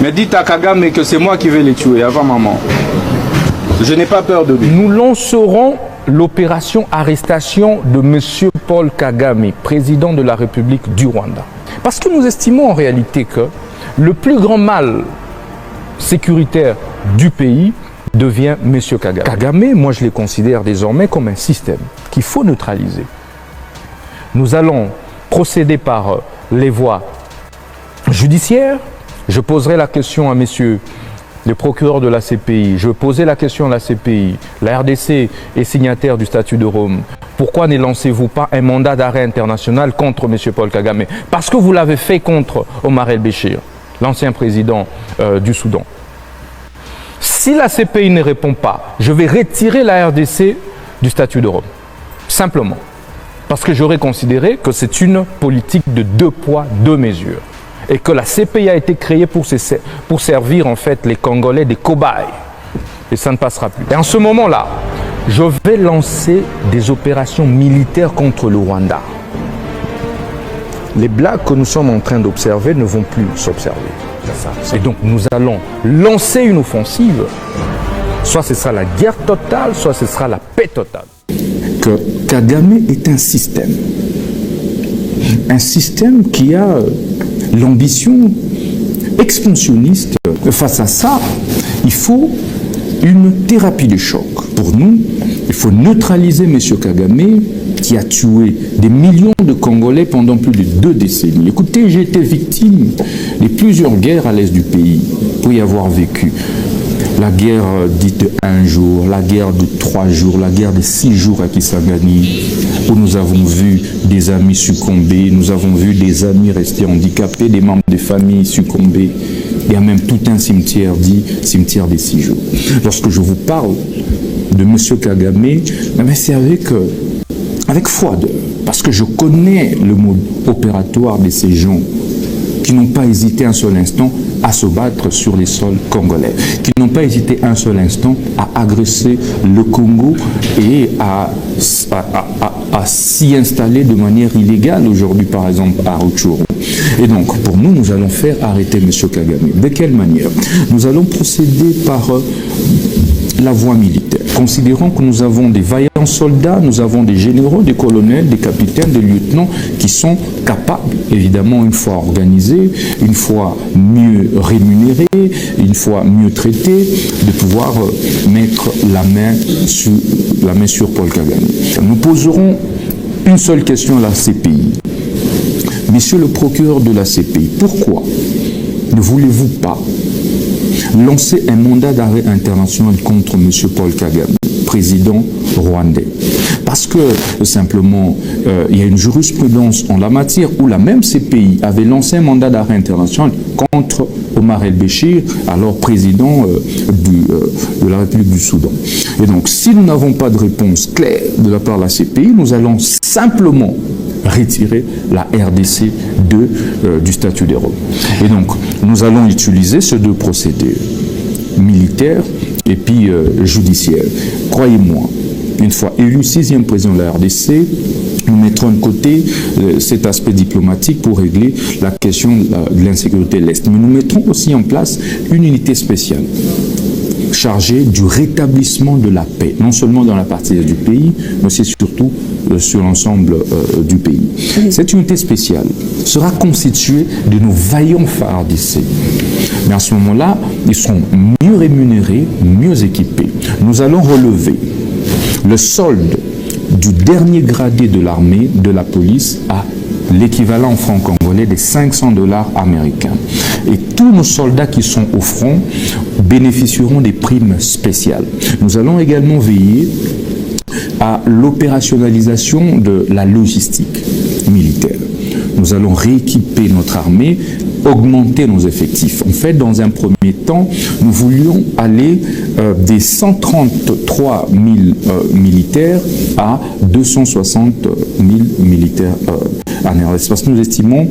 Mais dites à Kagame que c'est moi qui vais les tuer avant maman. Je n'ai pas peur de lui. Nous lancerons l'opération arrestation de M. Paul Kagame, président de la République du Rwanda. Parce que nous estimons en réalité que le plus grand mal sécuritaire du pays devient M. Kagame. Kagame, moi je les considère désormais comme un système qu'il faut neutraliser. Nous allons procéder par les voies judiciaires. Je poserai la question à messieurs les procureurs de la CPI. Je posais la question à la CPI. La RDC est signataire du statut de Rome. Pourquoi ne lancez-vous pas un mandat d'arrêt international contre M. Paul Kagame? Parce que vous l'avez fait contre Omar el-Béchir, l'ancien président du Soudan. Si la CPI ne répond pas, je vais retirer la RDC du statut de Rome. Simplement. Parce que j'aurais considéré que c'est une politique de 2 poids, 2 mesures. Et que la CPI a été créée pour servir en fait les Congolais des cobayes. Et ça ne passera plus. Et en ce moment-là, je vais lancer des opérations militaires contre le Rwanda. Les blagues que nous sommes en train d'observer ne vont plus s'observer. Et donc nous allons lancer une offensive. Soit ce sera la guerre totale, soit ce sera la paix totale. Que Kagame est un système. Un système qui a l'ambition expansionniste. Face à ça, il faut une thérapie de choc. Pour nous, il faut neutraliser M. Kagame qui a tué des millions de Congolais pendant plus de 2 décennies. Écoutez, j'ai été victime de plusieurs guerres à l'est du pays pour y avoir vécu. La guerre dite de 1 jour, la guerre de 3 jours, la guerre de 6 jours à Kisangani, où nous avons vu des amis succomber, nous avons vu des amis rester handicapés, des membres de famille succomber. Il y a même tout un cimetière dit cimetière des 6 jours. Lorsque je vous parle de M. Kagame, c'est avec froideur, parce que je connais le mode opératoire de ces gens qui n'ont pas hésité un seul instant à se battre sur les sols congolais, qui n'ont pas hésité un seul instant à agresser le Congo et à s'y installer de manière illégale aujourd'hui, par exemple, à Rutshuru. Et donc, pour nous, nous allons faire arrêter M. Kagame. De quelle manière? Nous allons procéder par la voie militaire. Considérons que nous avons des vaillants soldats, nous avons des généraux, des colonels, des capitaines, des lieutenants qui sont capables, évidemment, une fois organisés, une fois mieux rémunérés, une fois mieux traités, de pouvoir mettre la main sur Paul Kagame. Nous poserons une seule question à la CPI. Monsieur le procureur de la CPI, pourquoi ne voulez-vous pas lancer un mandat d'arrêt international contre M. Paul Kagame, président rwandais? Parce que, simplement, il y a une jurisprudence en la matière où la même CPI avait lancé un mandat d'arrêt international contre Omar el-Béchir, alors président de la République du Soudan. Et donc, si nous n'avons pas de réponse claire de la part de la CPI, nous allons simplement retirer la RDC du statut de Rome. Et donc, nous allons utiliser ces 2 procédés, militaires et puis judiciaires. Croyez-moi, une fois élu 6e président de la RDC, nous mettrons de côté cet aspect diplomatique pour régler la question de l'insécurité de l'Est. Mais nous mettrons aussi en place une unité spéciale chargée du rétablissement de la paix, non seulement dans la partie est du pays, mais c'est surtout sur l'ensemble du pays. Cette unité spéciale sera constituée de nos vaillants phares d'essai. Mais à ce moment-là, ils seront mieux rémunérés, mieux équipés. Nous allons relever le solde du dernier gradé de l'armée, de la police, à l'équivalent en francs congolais des 500 $ américains. Et tous nos soldats qui sont au front bénéficieront des primes spéciales. Nous allons également veiller à l'opérationnalisation de la logistique militaire. Nous allons rééquiper notre armée, augmenter nos effectifs. En fait, dans un premier temps, nous voulions aller des 133 000 militaires à 260 000 militaires en RDC. Parce que nous estimons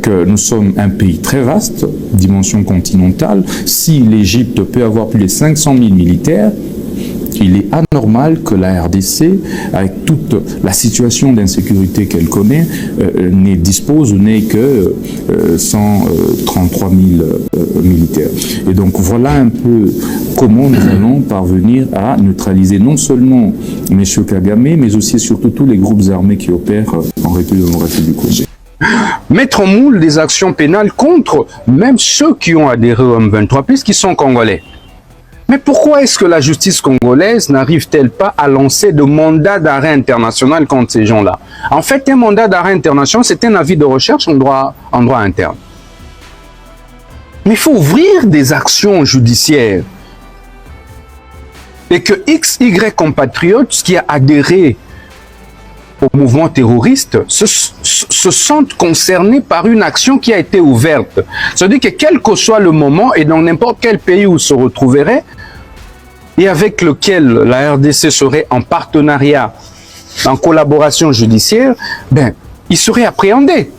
que nous sommes un pays très vaste, dimension continentale. Si l'Égypte peut avoir plus de 500 000 militaires, Il est anormal que la RDC, avec toute la situation d'insécurité qu'elle connaît, n'ait que 133 000 militaires. Et donc voilà un peu comment nous allons parvenir à neutraliser non seulement M. Kagame, mais aussi et surtout tous les groupes armés qui opèrent en République du Congo. Mettre en moule des actions pénales contre même ceux qui ont adhéré au M23+, qui sont congolais. Mais pourquoi est-ce que la justice congolaise n'arrive-t-elle pas à lancer de mandat d'arrêt international contre ces gens-là? En fait, un mandat d'arrêt international, c'est un avis de recherche en droit interne. Mais il faut ouvrir des actions judiciaires. Et que XY compatriotes qui a adhéré au mouvement terroriste se sentent concernés par une action qui a été ouverte. C'est-à-dire que quel que soit le moment et dans n'importe quel pays où se retrouverait et avec lequel la RDC serait en partenariat, en collaboration judiciaire, ben, il serait appréhendé.